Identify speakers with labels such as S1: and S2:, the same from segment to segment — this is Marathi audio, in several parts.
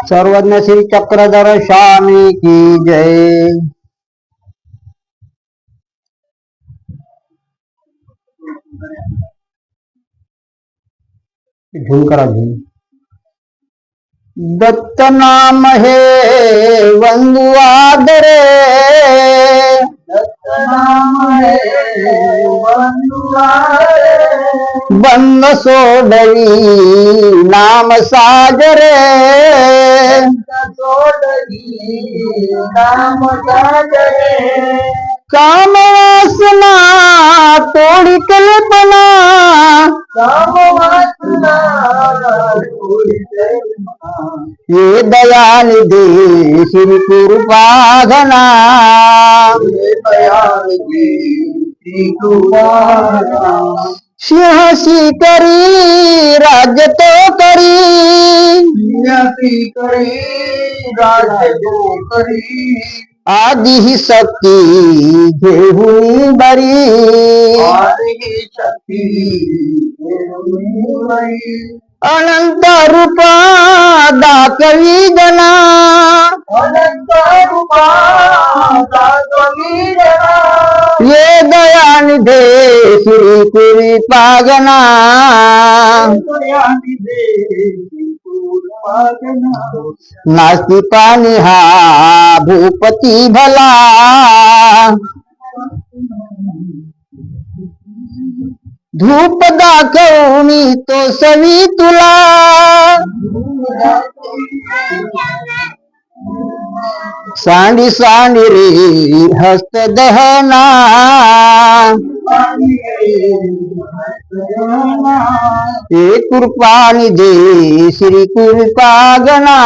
S1: सर्वज्ञ श्री चक्रधर स्वामी की जय। झूम करा झूम। दत्त नाम है वंदु आदरे,
S2: दत्त नाम है वंदु आदरे,
S1: बंद सोडवी नाम साजरे,
S2: सोडवी नाम साजरे,
S1: काम वासना तोड़ी कल्पना,
S2: काम वासना तोड़ी कल्पना,
S1: ये दयानिधि श्री कृपाघना,
S2: ये दयानिधि श्री कृपाघना,
S1: सिंहसी करी राज्य तो करी,
S2: सिंहसी करी राज्य तो करी,
S1: आदि ही शक्ती घेऊनी बरी,
S2: आदि ही शक्ती घेऊनी बरी,
S1: अनंत रूपा दाखवी जना,
S2: अनंत रूपा दाखवी जना,
S1: ये दयानिधे श्री कृपाघना,
S2: दयानिधे श्री कृपाघना,
S1: नास्ति पाणी हा भूपती भला, धूप दाखवणी तो सवी तुला, सांडी सांडी रे हस्त दहना, हे कृपानिधे श्री कृपाघना,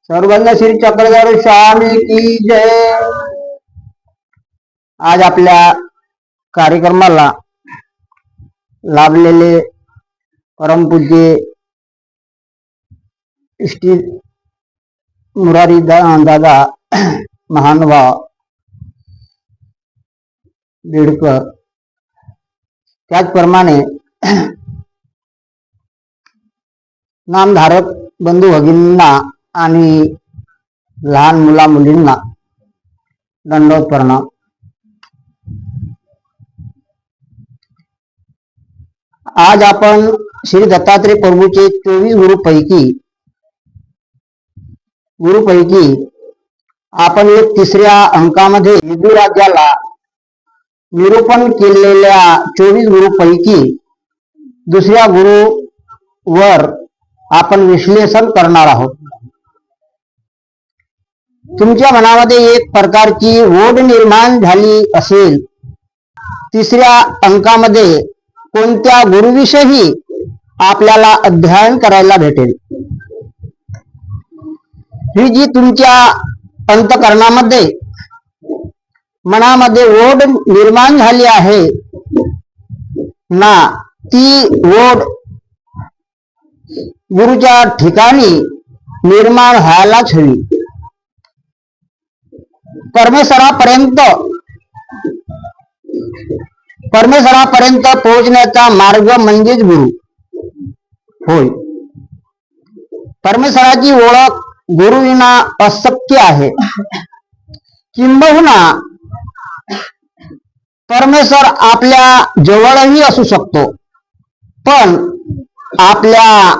S1: सर्वज्ञ श्री चक्रधर स्वामी की जय। आज आपल्या कार्यक्रमाला लाभलेले परमपूज्य श्री मुरारी दादा महानुभाव बेडकर, त्याचप्रमाणे नामधारक बंधू भगिनींना आणि लहान मुला मुलींना दंडवत प्रणाम। आज आपण श्री दत्तात्रय प्रभूचे 24 गुरुपैकी आपण एक तिसऱ्या अंकामध्ये हिंदू राज्याला निरूपण केलेल्या 24 गुरुपैकी दुसऱ्या गुरुवर आपण विश्लेषण करणार आहोत। तुमच्या मनामध्ये एक प्रकारची ओढ निर्माण झाली असेल, तिसऱ्या अंकामध्ये कोणत्या गुरुविषयी आपल्याला अध्ययन करायला भेटेल, ही जी तुमच्या अंतःकरणामध्ये मनामध्ये ओढ निर्माण झाली आहे ना, ती ओढ गुरुच्या ठिकाणी निर्माण व्हायलाच हवी। परमेश्वरापर्यंत पोहोचण्याचा मार्ग म्हणजेच गुरु होय। परमेश्वराची ओळख गुरुविना अशक्य आहे। किंबहुना परमेश्वर आपल्या जवळही असू शकतो, पण आपल्या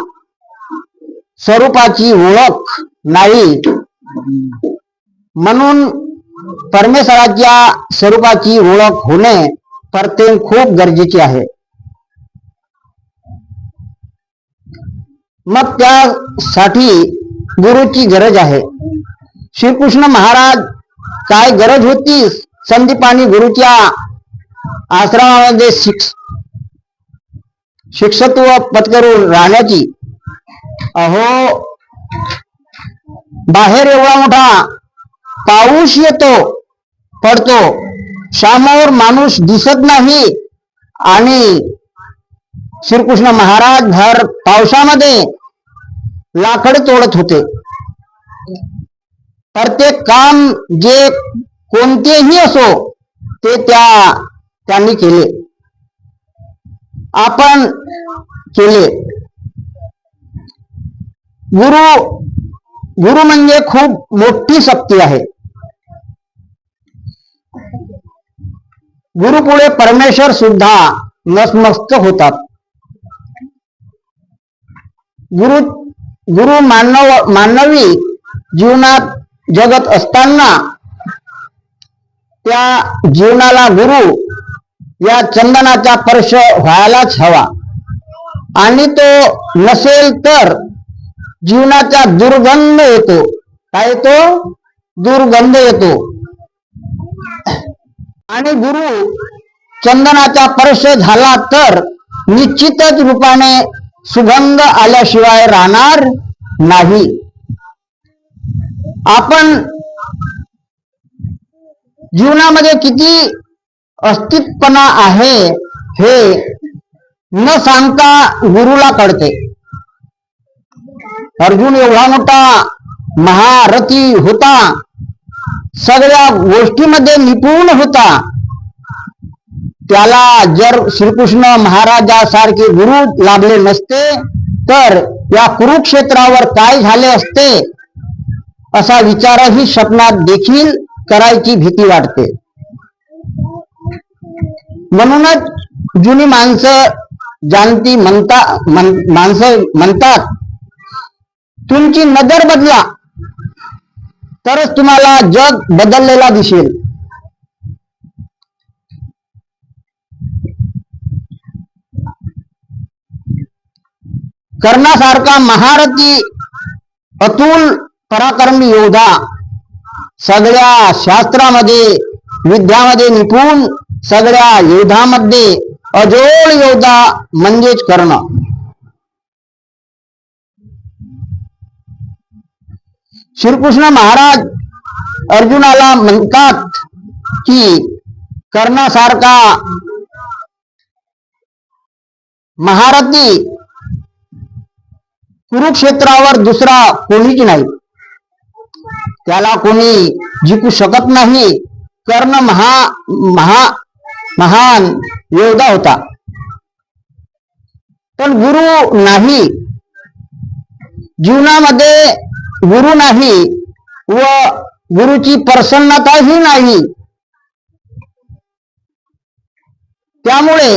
S1: स्वरूपाची ओळख नाही। म्हणून परमेश्वराच्या स्वरूपाची ओळख होणे प्रत्येक खूप गरजेचे आहे। मग त्यासाठी गुरुची गरज आहे। श्रीकृष्ण महाराज काय गरज होती संदीपानी गुरुच्या आश्रमामध्ये शिक्षत्व पत्करून राहण्याची? अहो, बाहेर एवढा मोठा पाऊस येतो पडतो, समोर माणूस दिसत नाही, आणि श्रीकृष्ण महाराज भर पावसामध्ये लाकड तोडत होते। प्रत्येक काम जे कोणतेही असो ते त्यांनी केले। आपण केले. गुरु म्हणजे खूप मोठी शक्ती आहे. गुरु पुढे परमेश्वर सुद्धा नतमस्तक होतात. गुरु मानवी जीवनात जगत असताना त्या जीवनाला गुरु या चंदनाचा स्पर्श व्हायलाच हवा, आणि तो नसेल तर जीवनाचा दुर्गंध येतो. काय येतो? दुर्गंध येतो. आणि गुरु चंदनाचा स्पर्श झाला तर निश्चितच रूपाने सुगंध आल्याशिवाय राहणार नाही. आपण जीवनामध्ये किती अस्तित्वपणा आहे हे न सांगता गुरुला कळते. अर्जुन एवढा मोठा महारथी होता, सगळ्या गोष्टीमध्ये निपुण होता. त्याला जर श्रीकृष्ण महाराजासारखे गुरु लाभले नसते तर या कुरुक्षेत्रावर काय झाले असते असा विचारही स्वप्नात देखील करायची भीती वाटते. म्हणूनच जुनी माणसं जाणती माणसं म्हणतात, तुमची नजर बदला तरच तुम्हाला जग बदललेला दिसेल. कर्णासारखा महारथी अतुल पराक्रमी योद्धा, सगळ्या शास्त्रामध्ये विद्यामध्ये निपुण, सगळ्या योद्धामध्ये अजोड योद्धा म्हणजेच कर्ण. श्रीकृष्ण महाराज अर्जुनाला म्हणतात की कर्णासारखा महारथी कुरुक्षेत्रावर दुसरा कोणीच नाही, त्याला कोणी जिंकू शकत नाही. कर्ण महान योद्धा होता, पण गुरु नाही. जीवनामध्ये गुरु नाही व गुरुची प्रसन्नताही नाही. त्यामुळे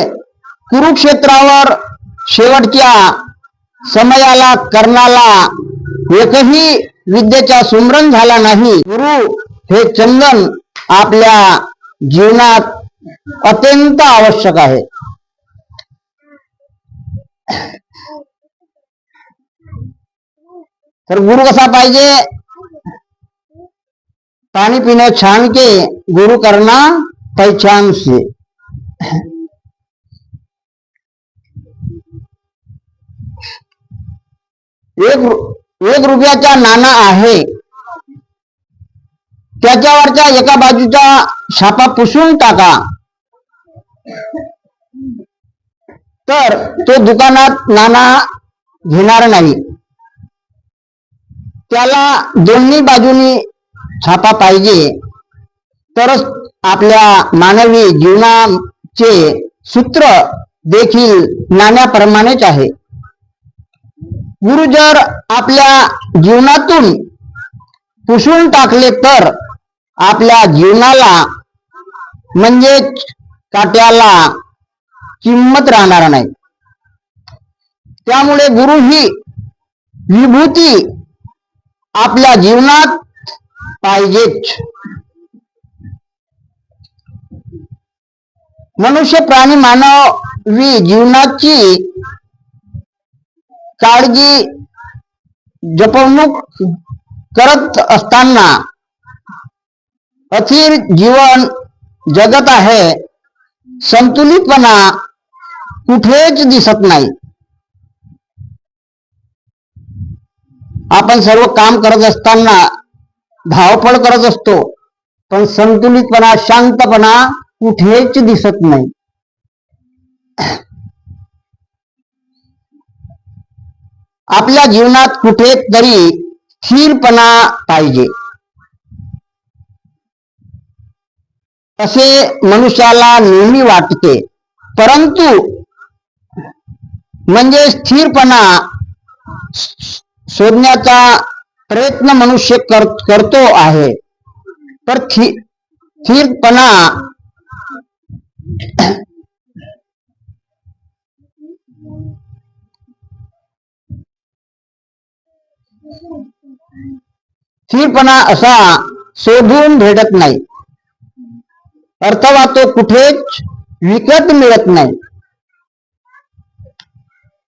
S1: कुरुक्षेत्रावर शेवटच्या समयाला कर्णाला एकही विद्येचा सुमरण झाला नाही. गुरु हे चंदन आपल्या जीवनात अत्यंत आवश्यक आहे. तर गुरु कसा पाहिजे? पानी पीने छान के गुरु करना पहचान से. एक रुपयाचा नाणा आहे, त्याच्यावरच्या एका बाजूचा छापा पुसून टाका तर तो दुकानात नाणा घेणार नाही. त्याला दोन्ही बाजूनी छापा पाहिजे, तरच आपल्या मानवी जीवनाचे सूत्र देखील नाण्याप्रमाणेच आहे. गुरु जर आपल्या जीवनातून पुसून टाकले तर आपल्या जीवनाला म्हणजेच काट्याला किंमत राहणार नाही. त्यामुळे गुरु ही विभूती आपल्या जीवनात पाहिजेच. मनुष्य प्राणी मानवी जीवनाची काळजी जपवणूक करत असताना अस्थिर जीवन जगत आहे. संतुलितपणा कुठेच दिसत नाही. आपण सर्व काम करत असताना धावपळ करत असतो, पण संतुलितपणा शांतपणा कुठेच दिसत नाही. आपल्या जीवनात कुठेतरी स्थिरपणा पाहिजे, असे मनुष्याला नेहमी वाटते. परंतु म्हणजे स्थिरपणा शोधण्याचा प्रयत्न मनुष्य करतो आहे. तर स्थिरपणा असा शोधून भेटत नाही, अथवा तो कुठेच विकत मिळत नाही.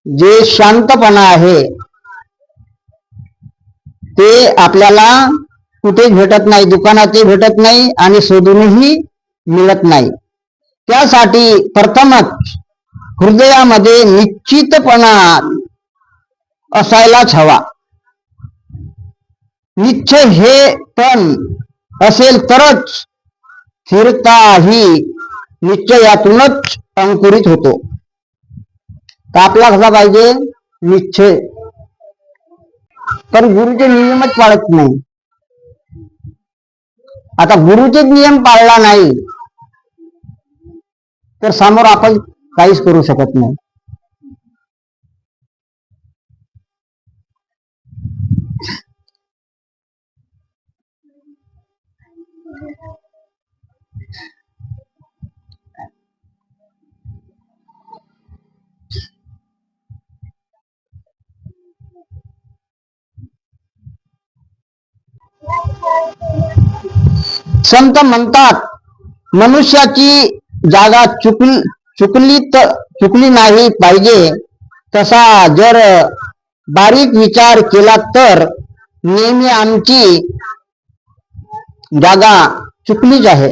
S1: जे शांतपणा आहे ते आपल्याला कुठेच भेटत नाही, दुकानातही भेटत नाही आणि शोधूनही मिळत नाही. त्यासाठी प्रथमच हृदयामध्ये निश्चितपणा असायलाच हवा. निश्चय हे पण असेल तरच स्थिरता ही निश्चयातूनच अंकुरित होतो. तर आपला कसा पाहिजे निश्चय. पण गुरुचे नियमच पाळत नाही. आता गुरुचे नियम पाळला नाही तर समोर आपण काहीच करू शकत नाही. संत म्हणतात, मनुष्याची जागा चुकली नाही पाहिजे. तसा जर बारीक विचार केला तर नेहमी आमची जागा चुकलीच आहे.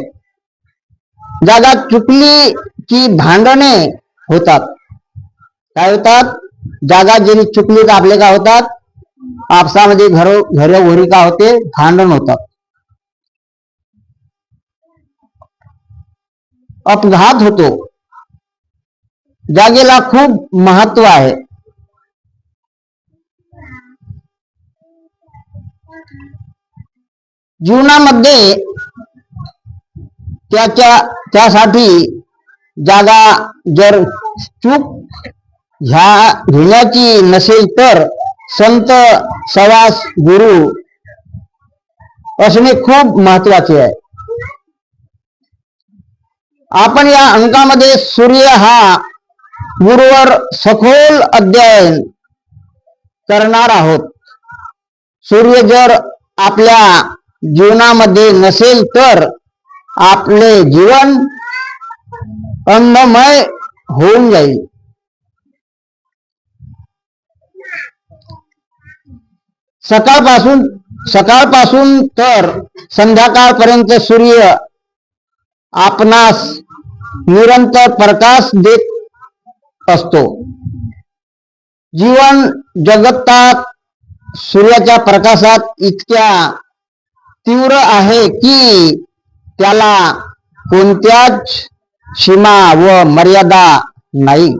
S1: जागा चुकली की भांडणे होतात. काय होतात? जागा जरी चुकली तर आपले काय होतात? आपसामध्ये घरोघरी का होते? भांडण होतात, अपघात होतो. जागेला खूप महत्व आहे. जीवनामध्ये त्यासाठी जागा जर चूक घेण्याची नसेल तर संत, सवास, गुरु असणे खूप महत्वाचे आहे. आपण या अंकामध्ये सूर्य हा गुरुवर सखोल अध्ययन करणार आहोत. सूर्य जर आपल्या जीवनामध्ये नसेल तर आपले जीवन अन्नमय होऊन जाईल. सकाळपासून तर संध्याकाळपर्यंत सूर्य आपणास निरंतर प्रकाश देत असतो. जीवन जगतात सूर्याच्या प्रकाशात इतक्या तीव्र आहे की त्याला कोणत्याच सीमा व मर्यादा नाही.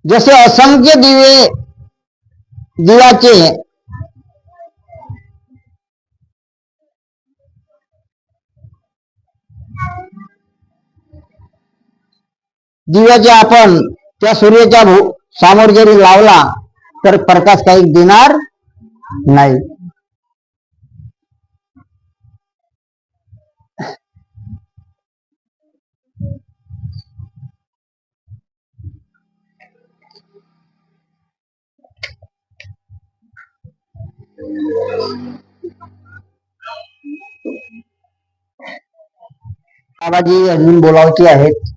S1: जसे असंख्य दिव्याचे आपण त्या सूर्याच्या समोर जरी लावला तर प्रकाश काही देणार नाही. बाबाजी अजून बोलावचे आहेत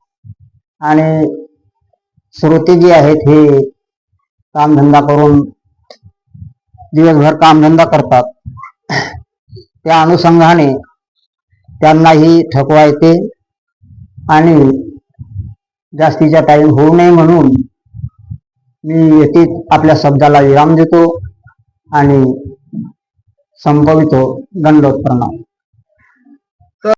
S1: आणि श्रोते जे आहेत हे कामधंदा करून दिवसभर कामधंदा करतात. त्या अनुषंगाने त्यांनाही थकवा येते आणि जास्तीचा टाइम होऊ नये म्हणून मी येथेच आपल्या शब्दाला विराम देतो आणि संपवितो. दंडवत प्रणाम.